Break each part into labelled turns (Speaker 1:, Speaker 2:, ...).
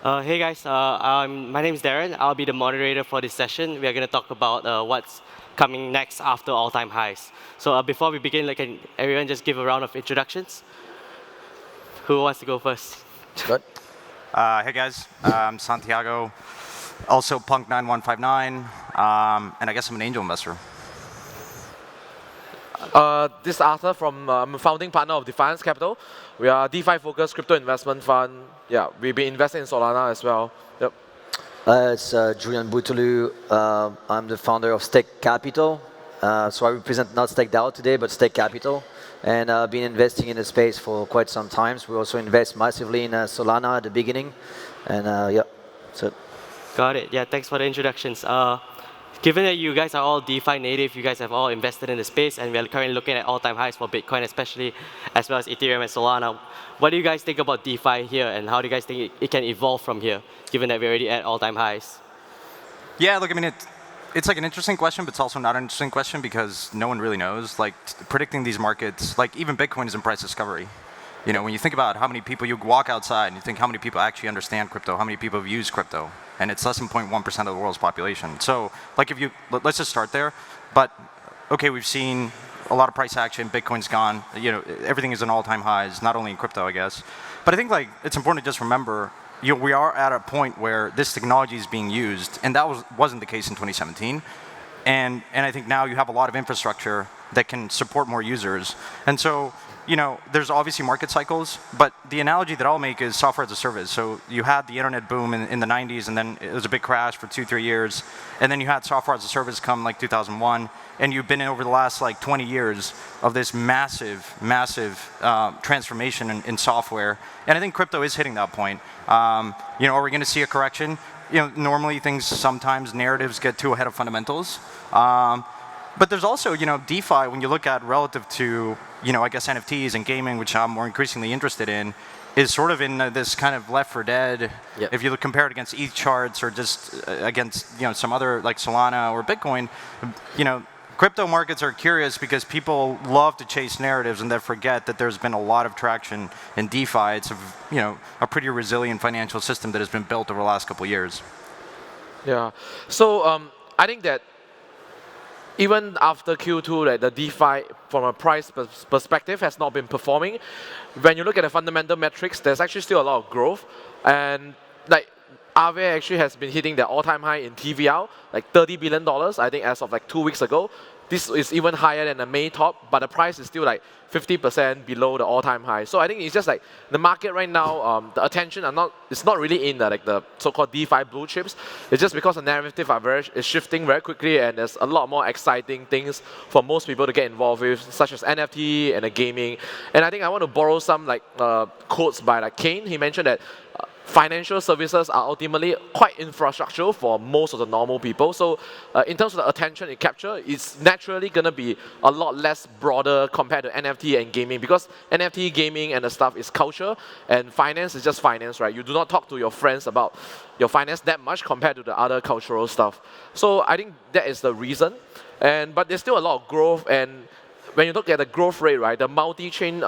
Speaker 1: Hey guys, my name is Darren. I'll be the moderator for this session. We are going to talk about what's coming next after all-time highs. So before we begin, can everyone just give a round of introductions? Who wants to go first?
Speaker 2: Good.
Speaker 3: Hey guys, I'm Santiago, also Punk9159, and I guess I'm an angel investor.
Speaker 4: This is Arthur I'm a founding partner of Defiance Capital. We are a DeFi-focused crypto investment fund. Yeah, we've been investing in Solana as well. Yep.
Speaker 2: It's Julian Boutolu. I'm the founder of Stack Capital. So I represent not Stack DAO today, but Stack Capital. And I've been investing in the space for quite some time. We also invest massively in Solana at the beginning. And yeah, that's it.
Speaker 1: Got it. Yeah, thanks for the introductions. Given that you guys are all DeFi native, you guys have all invested in the space, and we are currently looking at all-time highs for Bitcoin, especially as well as Ethereum and Solana. What do you guys think about DeFi here, and how do you guys think it can evolve from here, given that we're already at all-time highs?
Speaker 3: Yeah, look, I mean, it's like an interesting question, but it's also not an interesting question because no one really knows. Like predicting these markets, like even Bitcoin is in price discovery. You know, when you think about how many people you walk outside and you think how many people actually understand crypto, how many people have used crypto, and it's less than 0.1% of the world's population. So, like, let's just start there. But okay, we've seen a lot of price action. Bitcoin's gone. You know, everything is in all-time highs, not only in crypto, I guess. But I think like it's important to just remember, we are at a point where this technology is being used, and that wasn't the case in 2017. And I think now you have a lot of infrastructure that can support more users. And so, you know, there's obviously market cycles, but the analogy that I'll make is software as a service. So you had the internet boom in the 90s, and then it was a big crash for 2-3 years. And then you had software as a service come like 2001. And you've been in over the last like 20 years of this massive transformation in software. And I think crypto is hitting that point. You know, are we going to see a correction? You know, normally sometimes narratives get too ahead of fundamentals. But there's also, you know, DeFi, when you look at relative to, you know, I guess NFTs and gaming, which I'm more increasingly interested in, is sort of in this kind of left for dead.
Speaker 2: Yep.
Speaker 3: If you compare it against ETH charts or just against, you know, some other like Solana or Bitcoin, you know, crypto markets are curious because people love to chase narratives and they forget that there's been a lot of traction in DeFi. It's you know, a pretty resilient financial system that has been built over the last couple of years.
Speaker 4: Yeah. So I think that even after Q2, like, the DeFi from a price perspective has not been performing. When you look at the fundamental metrics, there's actually still a lot of growth. And like Aave actually has been hitting the all-time high in TVL, like $30 billion, I think as of like 2 weeks ago. This is even higher than the May top, but the price is still like 50% below the all-time high. So I think it's just like the market right now, the attention it's not really in the so-called DeFi blue chips. It's just because the narrative is shifting very quickly, and there's a lot more exciting things for most people to get involved with, such as NFT and the gaming. And I think I want to borrow some quotes by like Kane. He mentioned that financial services are ultimately quite infrastructural for most of the normal people. So in terms of the attention it captures, it's naturally going to be a lot less broader compared to NFT and gaming, because NFT, gaming and the stuff is culture, and finance is just finance, right? You do not talk to your friends about your finance that much compared to the other cultural stuff. So I think that is the reason. But there's still a lot of growth, and when you look at the growth rate, right, the multi-chain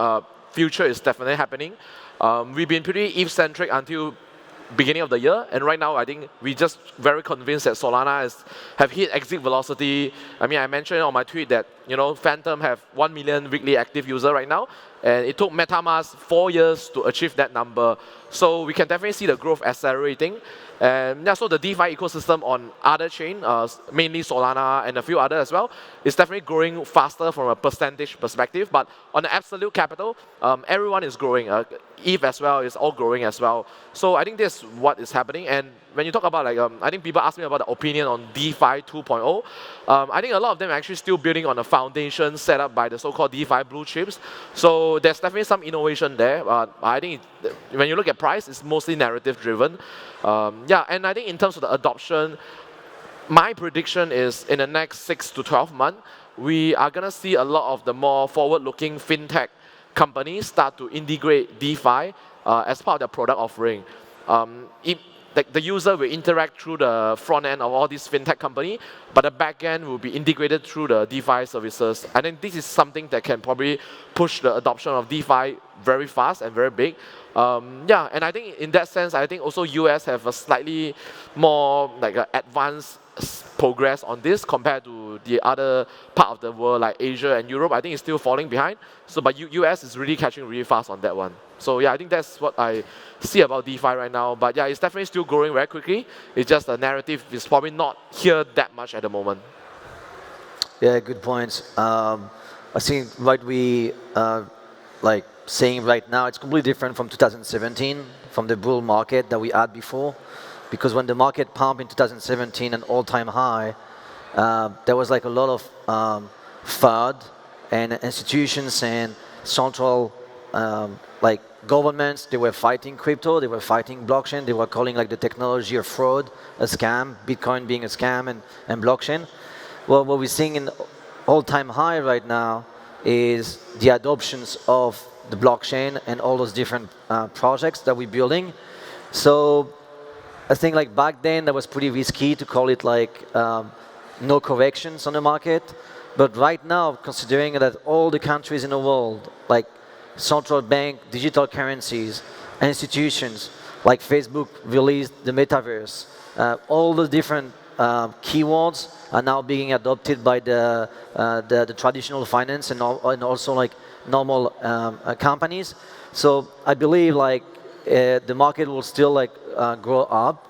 Speaker 4: future is definitely happening. We've been pretty ETH-centric until beginning of the year, and right now I think we're just very convinced that Solana have hit exit velocity. I mean, I mentioned on my tweet that, you know, Phantom have 1 million weekly active user right now, and it took MetaMask 4 years to achieve that number. So we can definitely see the growth accelerating. And yeah, so the DeFi ecosystem on other chain, mainly Solana and a few others as well, is definitely growing faster from a percentage perspective. But on the absolute capital, everyone is growing. ETH as well is all growing as well. So I think this is what is happening. And when you talk about I think people ask me about the opinion on DeFi 2.0. I think a lot of them are actually still building on a foundation set up by the so-called DeFi blue chips. So there's definitely some innovation there. I think when you look at price, it's mostly narrative driven. Yeah, and I think in terms of the adoption, my prediction is in the next 6 to 12 months, we are going to see a lot of the more forward-looking fintech companies start to integrate DeFi as part of their product offering. The user will interact through the front end of all these fintech company, but the back end will be integrated through the DeFi services. I think this is something that can probably push the adoption of DeFi very fast and very big. Yeah, and I think in that sense, I think also US have a slightly more like advanced progress on this compared to the other part of the world like Asia and Europe. I think it's still falling behind. So, but US is really catching really fast on that one. So yeah, I think that's what I see about DeFi right now. But yeah, it's definitely still growing very quickly. It's just the narrative is probably not here that much at the moment.
Speaker 2: Yeah, good points. I think what we like saying right now, it's completely different from 2017, from the bull market that we had before. Because when the market pumped in 2017, an all-time high, there was like a lot of FUD and institutions and central like governments. They were fighting crypto, they were fighting blockchain, they were calling like the technology a fraud, a scam, Bitcoin being a scam and blockchain. Well, what we're seeing in all-time high right now is the adoptions of the blockchain and all those different projects that we're building. So I think like back then that was pretty risky to call it like no corrections on the market. But right now, considering that all the countries in the world, like central bank, digital currencies, institutions, like Facebook released the metaverse, all the different keywords are now being adopted by the traditional finance and also like normal companies. So I believe like the market will still like grow up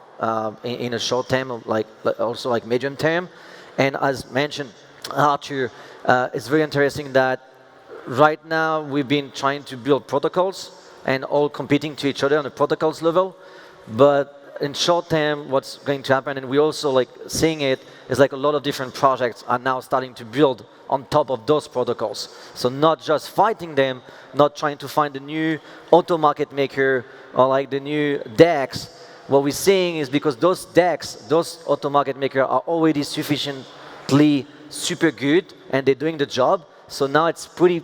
Speaker 2: in a short term, like also like medium term. And as mentioned, Arthur, it's very interesting that right now we've been trying to build protocols and all competing to each other on the protocols level. But in short term, what's going to happen, and we're also like seeing it, is like a lot of different projects are now starting to build on top of those protocols. So not just fighting them, not trying to find a new auto market maker or like the new DEX. What we're seeing is because those DEX, those auto market makers are already sufficiently super good and they're doing the job. So now it's pretty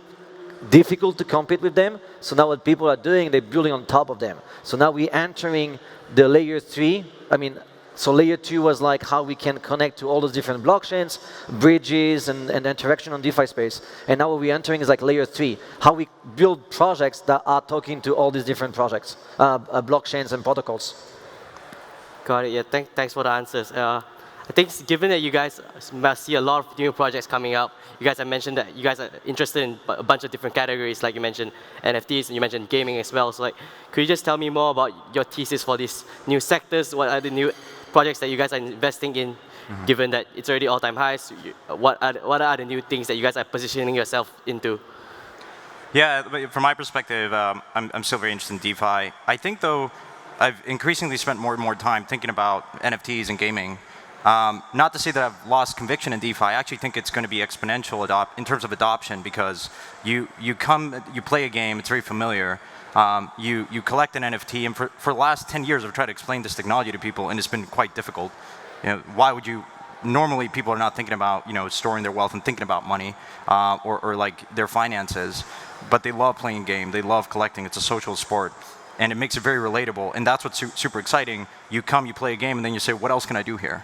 Speaker 2: difficult to compete with them. So now what people are doing, they're building on top of them. So now we're entering the layer 3. I mean, so layer 2 was like how we can connect to all those different blockchains, bridges, and interaction on DeFi space. And now what we're entering is like layer 3, how we build projects that are talking to all these different projects, blockchains and protocols.
Speaker 1: Got it. Yeah. Thanks for the answers. I think given that you guys must see a lot of new projects coming up, you guys have mentioned that you guys are interested in a bunch of different categories, like you mentioned NFTs and you mentioned gaming as well. So like, could you just tell me more about your thesis for these new sectors? What are the new projects that you guys are investing in, given that it's already all-time highs? What are the new things that you guys are positioning yourself into?
Speaker 3: Yeah, but from my perspective, I'm still very interested in DeFi. I think though, I've increasingly spent more and more time thinking about NFTs and gaming. Not to say that I've lost conviction in DeFi. I actually think it's going to be exponential in terms of adoption because you play a game, it's very familiar. You collect an NFT, and for the last 10 years, I've tried to explain this technology to people, and it's been quite difficult. You know, why would you? Normally, people are not thinking about storing their wealth and thinking about money or like their finances, but they love playing game. They love collecting. It's a social sport. And it makes it very relatable, and that's what's super exciting. You come, you play a game, and then you say, what else can I do here?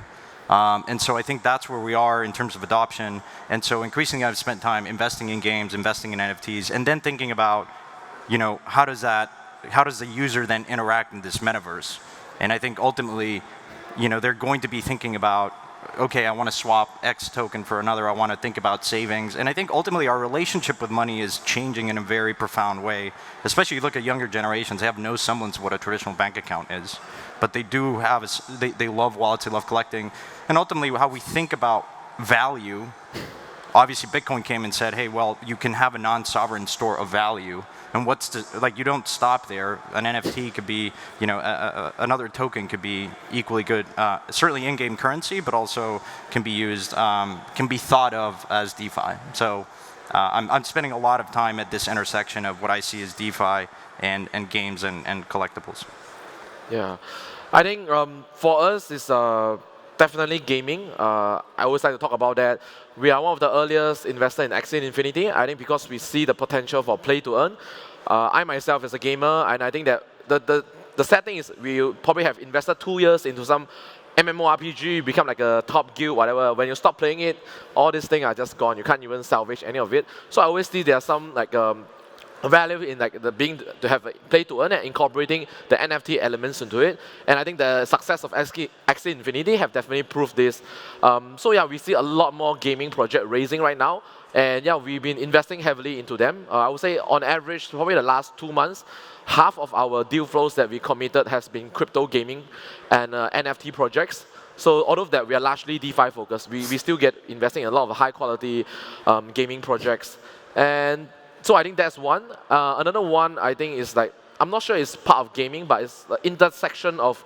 Speaker 3: And so I think that's where we are in terms of adoption. And so increasingly I've spent time investing in games, investing in NFTs, and then thinking about, how does the user then interact in this metaverse? And I think ultimately, they're going to be thinking about, okay, I want to swap X token for another. I want to think about savings. And I think ultimately our relationship with money is changing in a very profound way. Especially you look at younger generations, they have no semblance of what a traditional bank account is. But they do have, they love wallets, they love collecting. And ultimately how we think about value, obviously Bitcoin came and said, hey, well, you can have a non-sovereign store of value. And you don't stop there. An NFT could be, another token could be equally good, certainly in-game currency, but also can be used, can be thought of as DeFi. So I'm spending a lot of time at this intersection of what I see as DeFi and games and collectibles.
Speaker 4: Yeah, I think for us it's definitely gaming. I always like to talk about that. We are one of the earliest investors in Axie Infinity. I think because we see the potential for play to earn. I myself as a gamer, and I think that the sad thing is we probably have invested 2 years into some MMORPG, become like a top guild, whatever. When you stop playing it, all these things are just gone. You can't even salvage any of it. So I always see there are some like value in like the being to have a play to earn and incorporating the NFT elements into it. And I think the success of Axie Infinity have definitely proved this. So yeah, we see a lot more gaming project raising right now. And yeah, we've been investing heavily into them. I would say on average, probably the last 2 months, half of our deal flows that we committed has been crypto gaming and NFT projects. So although that we are largely DeFi focused, we still get investing in a lot of high quality gaming projects. And so I think that's one. Another one I think is like, I'm not sure it's part of gaming, but it's the intersection of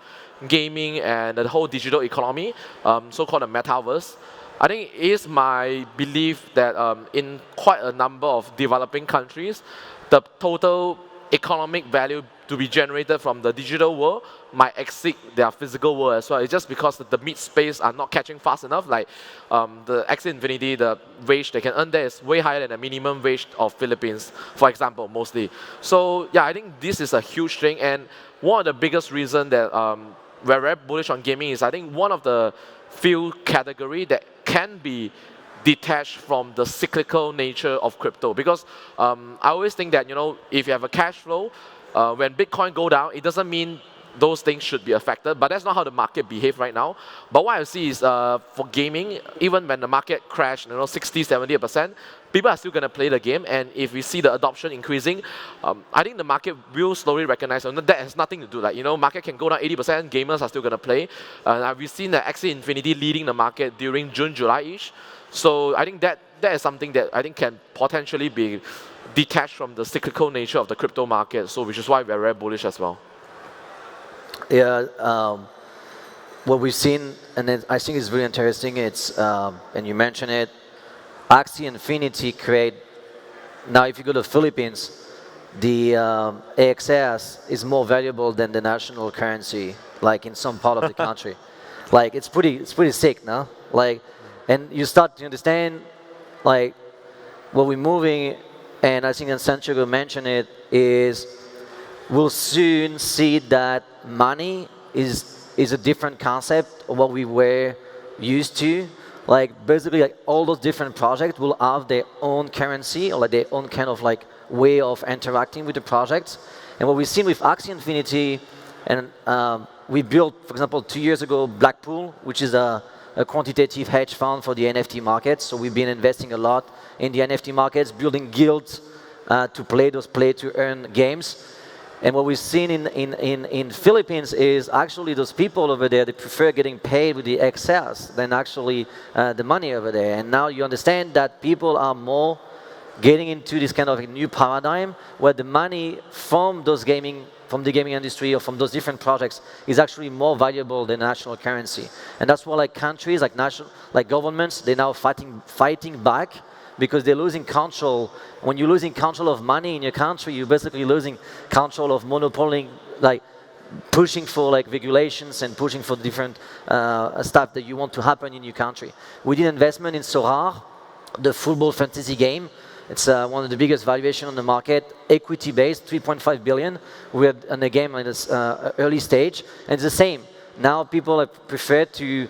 Speaker 4: gaming and the whole digital economy, so-called the metaverse. I think it is my belief that in quite a number of developing countries, the total economic value to be generated from the digital world might exceed their physical world as well. It's just because the mid space are not catching fast enough. Like the Axie Infinity, the wage they can earn there is way higher than the minimum wage of Philippines, for example, mostly. So yeah, I think this is a huge thing. And one of the biggest reasons that we're very bullish on gaming is I think one of the few category that can be detached from the cyclical nature of crypto. Because I always think that, if you have a cash flow, when Bitcoin go down, it doesn't mean those things should be affected, but that's not how the market behaves right now. But what I see is for gaming, even when the market crashed, 60, 70%, people are still going to play the game. And if we see the adoption increasing, I think the market will slowly recognize that has nothing to do. Like, market can go down 80%, gamers are still going to play. We've seen the Axie Infinity leading the market during June, July-ish. So I think that is something that I think can potentially be detached from the cyclical nature of the crypto market. So which is why we're very bullish as well.
Speaker 2: Yeah, what we've seen, and I think it's really interesting, it's, and you mentioned it, Axie Infinity create, now if you go to the Philippines, the AXS is more valuable than the national currency, like in some part of the country. Like, it's pretty sick, no? Like, and you start to understand, like, what we're moving, and I think Santiago mentioned it, is we'll soon see that money is a different concept of what we were used to. Like basically, like all those different projects will have their own currency or like their own kind of like way of interacting with the projects. And what we've seen with Axie Infinity, and we built, for example, 2 years ago, Blackpool, which is a quantitative hedge fund for the NFT market. So we've been investing a lot in the NFT markets, building guilds to play those play-to-earn games. And what we've seen in Philippines is actually those people over there, they prefer getting paid with the excess than actually the money over there. And now you understand that people are more getting into this kind of a new paradigm where the money from the gaming industry or from those different projects is actually more valuable than national currency. And that's why like countries, like governments, they're now fighting back because they're losing control. When you're losing control of money in your country, you're basically losing control of monopoly, like pushing for like regulations and pushing for different stuff that you want to happen in your country. We did investment in Sorar, the football fantasy game. It's one of the biggest valuation on the market, equity-based, 3.5 billion. We're in the game in this early stage, and it's the same. Now people prefer to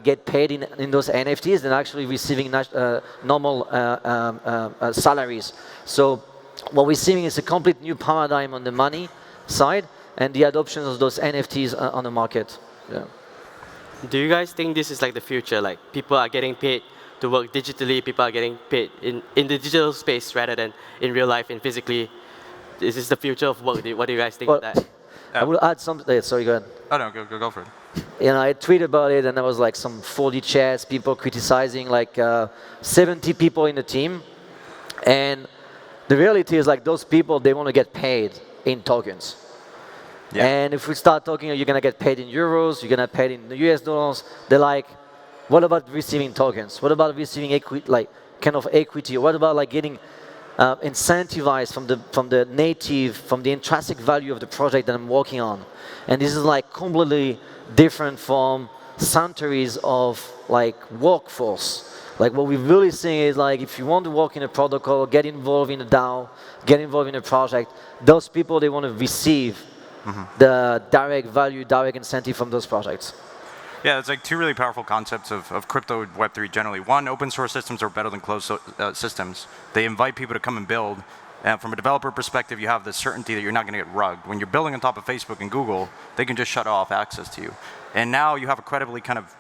Speaker 2: get paid in those NFTs than actually receiving normal salaries. So what we're seeing is a complete new paradigm on the money side and the adoption of those NFTs on the market. Yeah.
Speaker 1: Do you guys think this is like the future? Like people are getting paid to work digitally, people are getting paid in the digital space rather than in real life and physically. Is this the future of work? What do you guys think of that?
Speaker 2: I will add something. Sorry, go ahead.
Speaker 3: Oh no, go for it.
Speaker 2: I tweeted about it, and there was like some 40 chats, people criticizing, like 70 people in the team. And the reality is like those people, they want to get paid in tokens. Yeah. And if we start talking, you're going to get paid in euros, you're going to get paid in the US dollars, they're like, what about receiving tokens? What about receiving equity, like kind of equity? What about like getting incentivized from the intrinsic value of the project that I'm working on? And this is like completely different from centuries of like workforce. Like what we're really seeing is like if you want to work in a protocol, get involved in a DAO, get involved in a project, those people, they want to receive the direct value, direct incentive from those projects.
Speaker 3: Yeah, it's like two really powerful concepts of crypto Web3 generally. One, open source systems are better than closed systems. They invite people to come and build, And from a developer perspective, you have the certainty that you're not going to get rugged. When you're building on top of Facebook and Google, they can just shut off access to you. And now you have a credibly kind of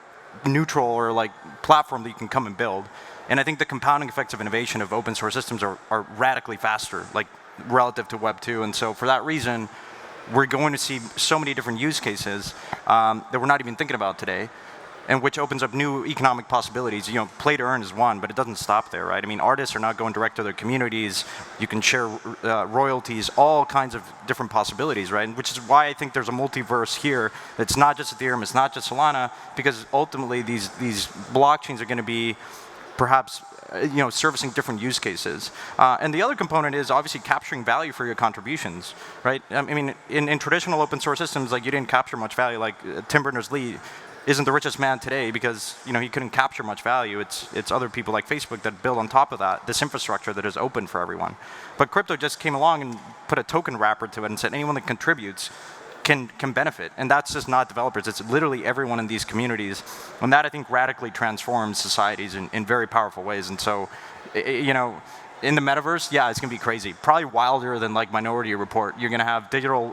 Speaker 3: neutral or like platform that you can come and build. And I think the compounding effects of innovation of open source systems are radically faster, like relative to Web 2. And so for that reason, we're going to see so many different use cases that we're not even thinking about today, and which opens up new economic possibilities. You know, play to earn is one, but it doesn't stop there, right? I mean, artists are not going direct to their communities. You can share royalties, all kinds of different possibilities, right? Which is why I think there's a multiverse here. It's not just Ethereum, it's not just Solana, because ultimately these blockchains are going to be perhaps servicing different use cases. And the other component is obviously capturing value for your contributions, right? I mean, in traditional open source systems, like you didn't capture much value. Like Tim Berners-Lee isn't the richest man today because he couldn't capture much value. It's other people like Facebook that build on top of that, this infrastructure that is open for everyone. But crypto just came along and put a token wrapper to it and said anyone that contributes can benefit. And that's just not developers. It's literally everyone in these communities. And that, I think, radically transforms societies in very powerful ways. And so, in the metaverse, yeah, it's going to be crazy. Probably wilder than like Minority Report. You're going to have digital,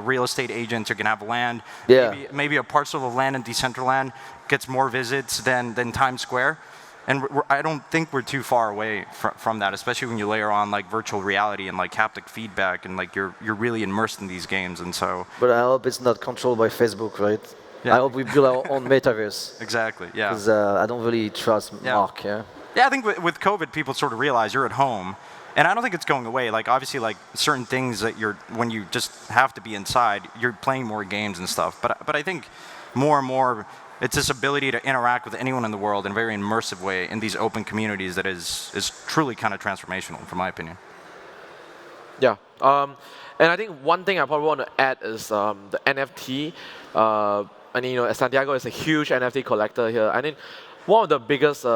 Speaker 3: real estate agents. You're going to have land.
Speaker 2: Yeah.
Speaker 3: Maybe a parcel of land in Decentraland gets more visits than Times Square. And I don't think we're too far away from that, especially when you layer on like virtual reality and like haptic feedback, and like you're really immersed in these games. And so.
Speaker 2: But I hope it's not controlled by Facebook, right?
Speaker 3: Yeah.
Speaker 2: I hope we build our own metaverse.
Speaker 3: Exactly. Yeah.
Speaker 2: Because I don't really trust Mark. Yeah.
Speaker 3: Yeah, I think with COVID, people sort of realize you're at home, and I don't think it's going away. Like obviously, like certain things that when you just have to be inside, you're playing more games and stuff. But I think more and more, it's this ability to interact with anyone in the world in a very immersive way in these open communities that is truly kind of transformational, from my opinion.
Speaker 4: Yeah, and I think one thing I probably want to add is the NFT. Santiago is a huge NFT collector here. I think one of the biggest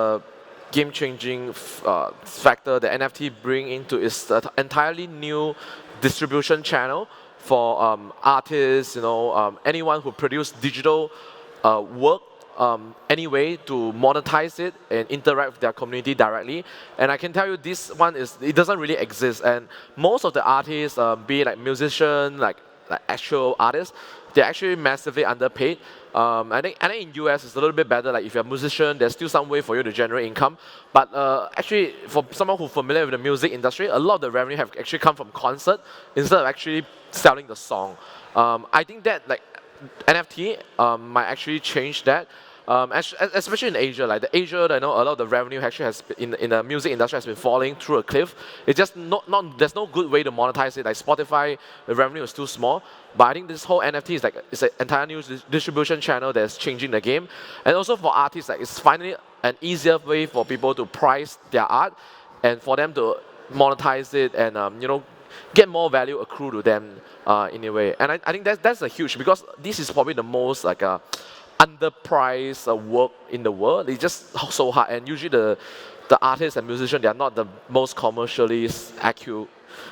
Speaker 4: game-changing factor the NFT bring into is the entirely new distribution channel for artists, anyone who produce digital work anyway to monetize it and interact with their community directly. And I can tell you this one it doesn't really exist. And most of the artists, be it like musicians, like actual artists, they're actually massively underpaid. I think in US it's a little bit better. Like if you're a musician, there's still some way for you to generate income. But actually, for someone who's familiar with the music industry, a lot of the revenue have actually come from concert instead of actually selling the song. I think that like NFT might actually change that. Especially in Asia, like the Asia, I know a lot of the revenue actually has been, in the music industry has been falling through a cliff. It's just there's no good way to monetize it. Like Spotify, the revenue is too small. But I think this whole NFT is like it's an entire new distribution channel that's changing the game. And also for artists, like it's finally an easier way for people to price their art and for them to monetize it and get more value accrue to them in a way. And I think that's a huge, because this is probably the most like underpriced work in the world. It's just so hard, and usually the artists and musicians, they are not the most commercially accurate.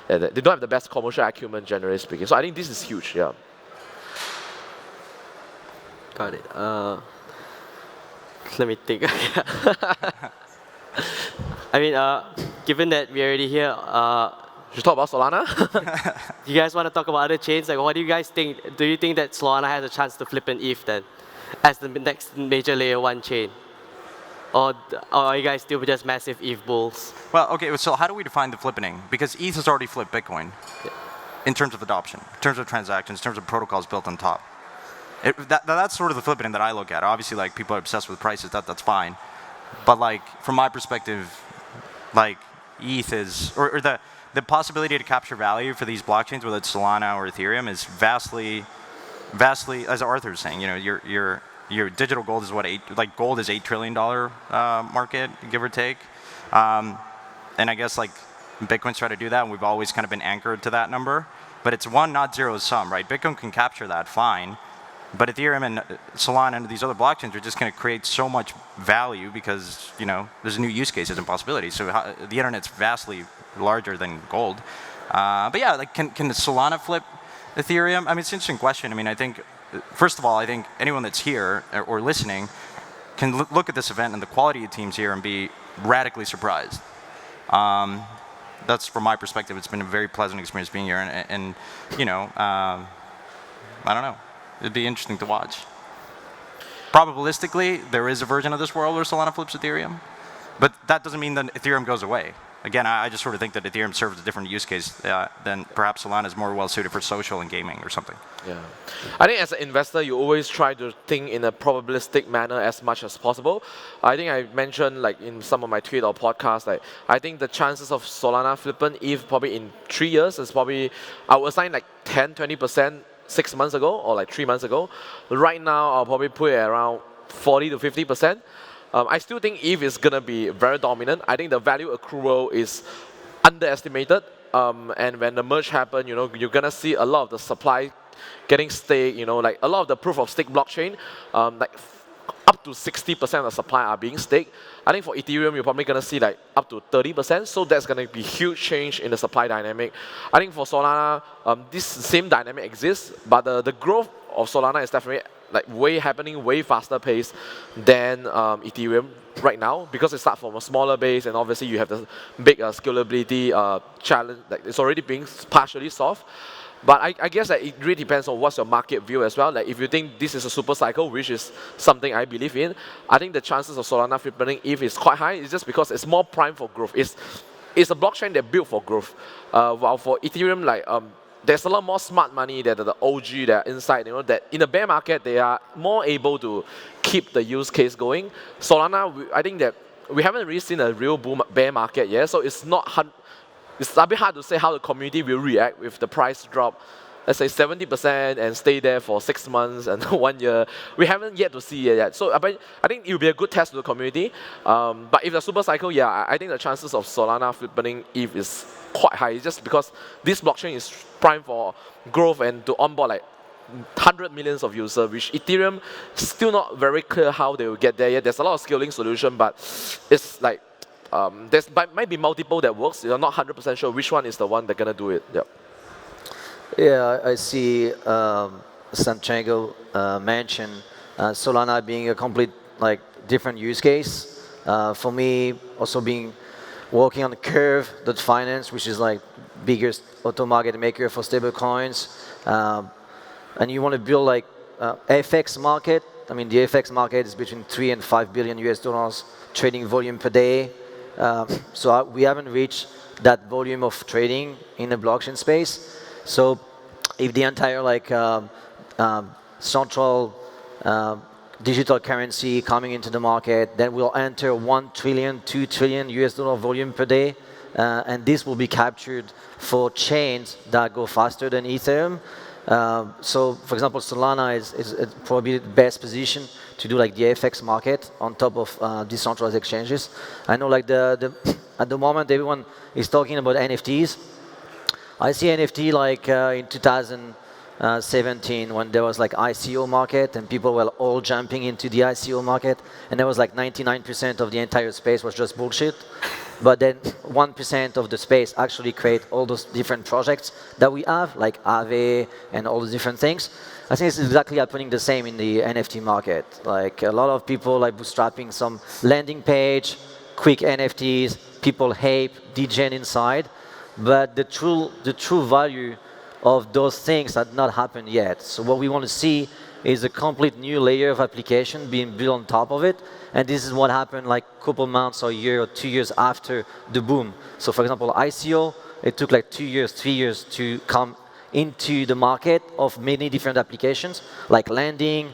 Speaker 4: They don't have the best commercial acumen, generally speaking. So I think this is huge. Yeah.
Speaker 1: Got it. Let me think. I mean, given that we're already here,
Speaker 4: Should we talk about Solana?
Speaker 1: you guys want to talk about other chains? Like, what do you guys think? Do you think that Solana has a chance to flip an ETH then, as the next major layer 1 chain? Or are you guys still just massive ETH bulls?
Speaker 3: Well, okay, so how do we define the flippening? Because ETH has already flipped Bitcoin in terms of adoption, in terms of transactions, in terms of protocols built on top. That's sort of the flippening that I look at. Obviously, like, people are obsessed with prices, that's fine. But like, from my perspective, like, ETH is, or the possibility to capture value for these blockchains, whether it's Solana or Ethereum, is vastly, as Arthur's saying, your digital gold is what, gold is $8 trillion market, give or take. And I guess like Bitcoin's trying to do that, and we've always kind of been anchored to that number. But it's one, not zero sum, right? Bitcoin can capture that, fine. But Ethereum and Solana and these other blockchains are just going to create so much value because, there's new use cases and possibilities. So the internet's vastly larger than gold. But yeah, like, can Solana flip Ethereum? I mean, it's an interesting question. I mean, I think, first of all, I think anyone that's here or listening can look at this event and the quality of teams here and be radically surprised. that's from my perspective. It's been a very pleasant experience being here, and you know, I don't know. It'd be interesting to watch. Probabilistically, there is a version of this world where Solana flips Ethereum, but that doesn't mean that Ethereum goes away. Again, I just sort of think that Ethereum serves a different use case than perhaps Solana is more well suited for social and gaming or something.
Speaker 4: Yeah. I think as an investor, you always try to think in a probabilistic manner as much as possible. I think I mentioned like in some of my tweet or podcasts, like I think the chances of Solana flipping ETH probably in 3 years is probably, I would assign like 10, 20% 6 months ago or like 3 months ago. Right now, I'll probably put it around 40 to 50%. I still think ETH is going to be very dominant. I think the value accrual is underestimated. And when the merge happen, you know, you're going to see a lot of the supply getting staked, you know, like a lot of the proof of stake blockchain, like up to 60% of the supply are being staked. I think for Ethereum, you're probably going to see like up to 30%. So that's going to be huge change in the supply dynamic. I think for Solana, this same dynamic exists, but the growth of Solana is definitely like happening way faster pace than Ethereum right now, because it starts from a smaller base, and obviously you have the big scalability challenge. Like it's already being partially solved. But I guess that it really depends on what's your market view as well. Like if you think this is a super cycle, which is something I believe in, I think the chances of Solana flipping ETH is quite high. It's just because it's more prime for growth. It's a blockchain that built for growth. While for Ethereum, like there's a lot more smart money that the OG that are inside, you know, that in the bear market, they are more able to keep the use case going. Solana, I think that we haven't really seen a real bear market yet, so it's a bit hard to say how the community will react with the price drop, let's say 70% and stay there for 6 months and 1 year. We haven't yet to see it yet. So I think it will be a good test to the community. But if the super cycle, yeah, I think the chances of Solana flipping ETH is quite high. It's just because this blockchain is prime for growth and to onboard like 100 millions of users, which Ethereum still not very clear how they will get there yet. There's a lot of scaling solution, but it's like there's might be multiple that works. You're not 100% sure which one is the one that's gonna do it. Yep.
Speaker 2: Yeah, I see Santiago mention Solana being a complete like different use case. For me, also working on the Curve.finance, which is like biggest auto market maker for stable coins, and you want to build like FX market. I mean, the FX market is between 3 and 5 billion US dollars trading volume per day. So we haven't reached that volume of trading in the blockchain space. So if the entire like central digital currency coming into the market, then we'll enter 1 trillion, 2 trillion US dollar volume per day. And this will be captured for chains that go faster than Ethereum. So, for example, Solana is probably the best position to do like the FX market on top of decentralized exchanges. I know like at the moment everyone is talking about NFTs. I see NFT like in 2017 when there was like ICO market and people were all jumping into the ICO market, and there was like 99% of the entire space was just bullshit. But then 1% of the space actually create all those different projects that we have, like Aave and all the different things. I think it's exactly happening the same in the NFT market. Like a lot of people like bootstrapping some landing page, quick NFTs, people hype, degen inside. But the true value of those things had not happened yet. So what we want to see is a complete new layer of application being built on top of it. And this is what happened like a couple months or a year or 2 years after the boom. So for example, ICO, it took like 2 years, 3 years to come into the market of many different applications, like lending,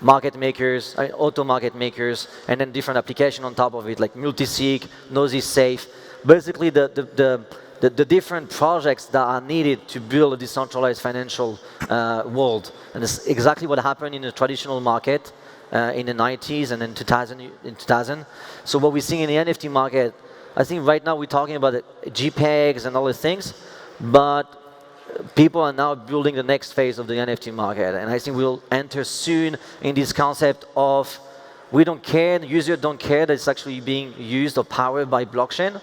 Speaker 2: market makers, auto market makers, and then different application on top of it, like multi-sig, Nosy Safe. Basically, the different projects that are needed to build a decentralized financial world. And it's exactly what happened in the traditional market in the 90s and in 2000. So what we're seeing in the NFT market, I think right now we're talking about JPEGs and all these things, but people are now building the next phase of the NFT market. And I think we'll enter soon in this concept of we don't care, the user don't care that it's actually being used or powered by blockchain.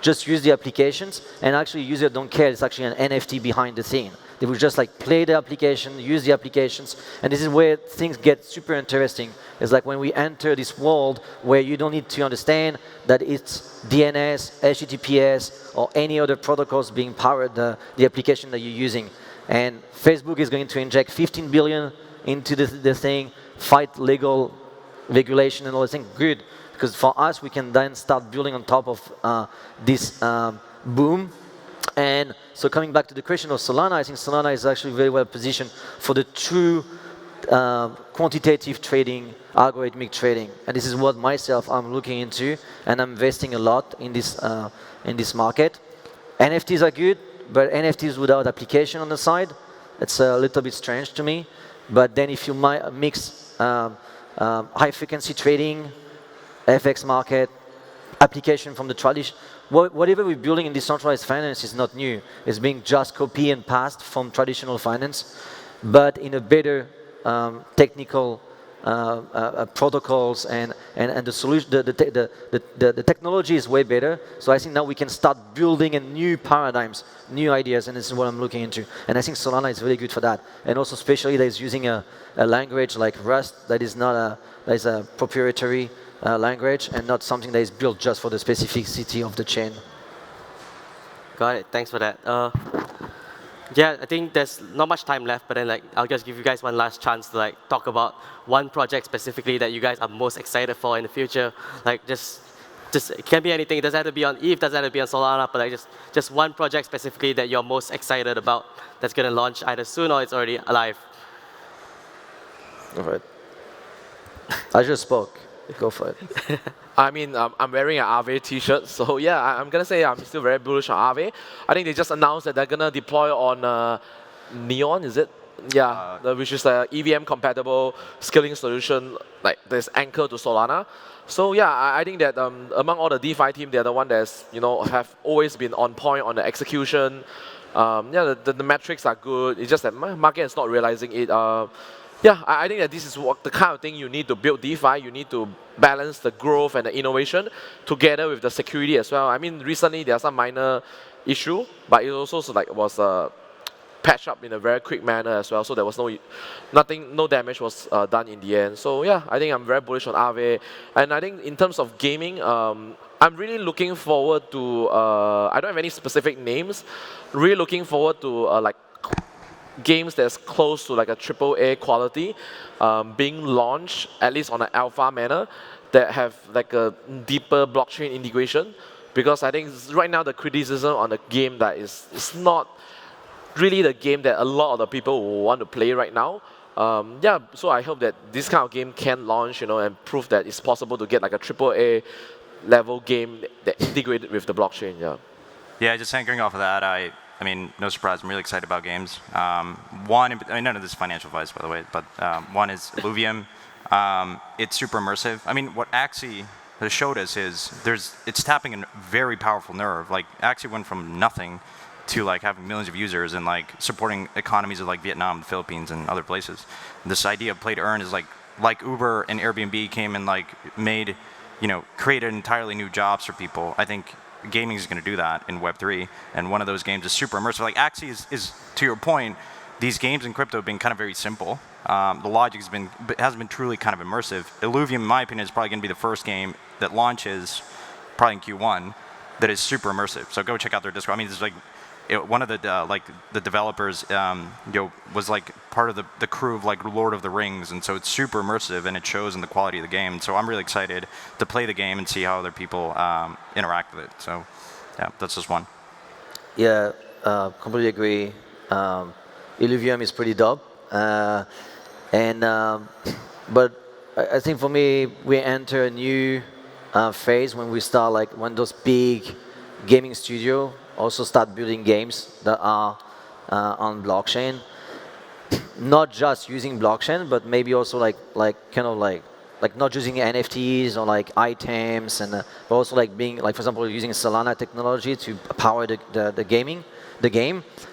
Speaker 2: Just use the applications, and actually user don't care, it's actually an NFT behind the scene. They will just like play the application, use the applications, and this is where things get super interesting. It's like when we enter this world where you don't need to understand that it's DNS, HTTPS, or any other protocols being powered the application that you're using. And Facebook is going to inject 15 billion into the thing, fight legal regulation and all this thing. Good, because for us, we can then start building on top of this boom. And so coming back to the question of Solana, I think Solana is actually very well positioned for the true quantitative trading, algorithmic trading. And this is what myself I'm looking into, and I'm investing a lot in this market. NFTs are good, but NFTs without application on the side, it's a little bit strange to me. But then if you mix high frequency trading, FX market, application from the tradition, whatever we're building in decentralized finance is not new. It's being just copied and passed from traditional finance, but in a better technical protocols and the solution, the technology is way better. So I think now we can start building a new paradigms, new ideas, and this is what I'm looking into. And I think Solana is really good for that. And also especially that is using a language like Rust that is not that is a proprietary language and not something that is built just for the specificity of the chain.
Speaker 1: Got it. Thanks for that. Yeah, I think there's not much time left, but then like I'll just give you guys one last chance to like talk about one project specifically that you guys are most excited for in the future. Like just it can be anything. It doesn't have to be on ETH, doesn't have to be on Solana, but like just one project specifically that you're most excited about that's going to launch either soon or it's already alive.
Speaker 2: All right. I just spoke. Go for it.
Speaker 4: I mean, I'm wearing an Aave t-shirt, so yeah, I'm going to say I'm still very bullish on Aave. I think they just announced that they're going to deploy on Neon, is it? Yeah, which is an EVM-compatible scaling solution like that's anchored to Solana. So yeah, I think that among all the DeFi team, they're the one that's, have always been on point on the execution. Yeah, the metrics are good. It's just that my market is not realizing it. Yeah, I think that this is the kind of thing you need to build DeFi. You need to balance the growth and the innovation together with the security as well. I mean, recently there are some minor issue, but it also was patched up in a very quick manner as well. So there was no damage was done in the end. So yeah, I think I'm very bullish on Aave. And I think in terms of gaming, I'm really looking forward to. I don't have any specific names. Really looking forward to like games that's close to like a AAA quality being launched, at least on an alpha manner, that have like a deeper blockchain integration. Because I think right now the criticism on the game that it's not really the game that a lot of the people will want to play right now. Yeah, so I hope that this kind of game can launch, and prove that it's possible to get like a AAA level game that integrated with the blockchain. Yeah. Yeah,
Speaker 3: just anchoring off of that, I mean, no surprise, I'm really excited about games. One, none of this is financial advice, by the way, but one is Illuvium. It's super immersive. I mean, what Axie has showed us is it's tapping a very powerful nerve. Like, Axie went from nothing to like having millions of users and like supporting economies of like Vietnam, the Philippines, and other places. This idea of play to earn is like Uber and Airbnb came and like made, created entirely new jobs for people. I think gaming is going to do that in Web3, and one of those games is super immersive. Like Axie is to your point, these games in crypto have been kind of very simple. The logic hasn't been truly kind of immersive. Illuvium, in my opinion, is probably going to be the first game that launches, probably in Q1, that is super immersive. So go check out their Discord. I mean, this is like one of the developers was like part of the crew of like Lord of the Rings, and so it's super immersive and it shows in the quality of the game. So I'm really excited to play the game and see how other people interact with it. So yeah, that's just one.
Speaker 2: Yeah, completely agree. Illuvium is pretty dope, but I think for me we enter a new phase when we start when those big gaming studio also start building games that are on blockchain, not just using blockchain, but maybe also like not using NFTs or like items, but also like being for example using Solana technology to power the game.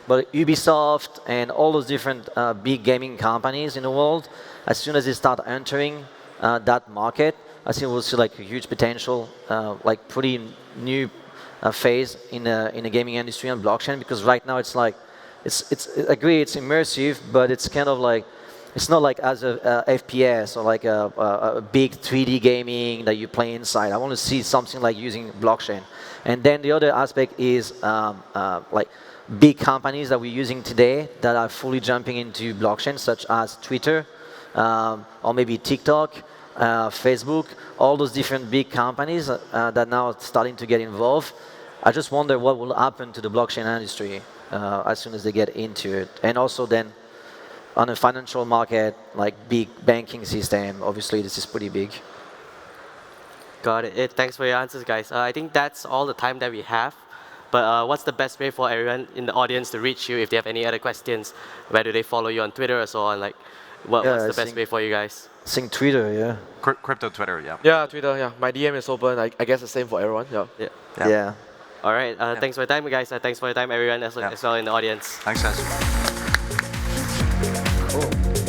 Speaker 2: But Ubisoft and all those different big gaming companies in the world, as soon as they start entering that market, I think we'll see like a huge potential, like pretty new phase in the gaming industry on blockchain, because right now it's like I agree, it's immersive, but it's kind of like, it's not like as a FPS or like a big 3D gaming that you play inside. I want to see something like using blockchain. And then the other aspect is like big companies that we're using today that are fully jumping into blockchain, such as Twitter, or maybe TikTok, Facebook, all those different big companies that now are starting to get involved. I just wonder what will happen to the blockchain industry as soon as they get into it. And also then on a financial market, like big banking system, obviously this is pretty big.
Speaker 1: Got it. Thanks for your answers, guys. I think that's all the time that we have. But what's the best way for everyone in the audience to reach you if they have any other questions? Where do they follow you on Twitter or so on? Like, what's the best way for you guys?
Speaker 2: I think Twitter, yeah.
Speaker 3: Crypto Twitter, yeah.
Speaker 4: Yeah, Twitter, yeah. My DM is open. I guess the same for everyone. Yeah.
Speaker 2: Yeah.
Speaker 1: All right. Thanks for your time, guys. Thanks for your time, everyone, as well in the audience.
Speaker 3: Thanks, guys.
Speaker 2: Cool.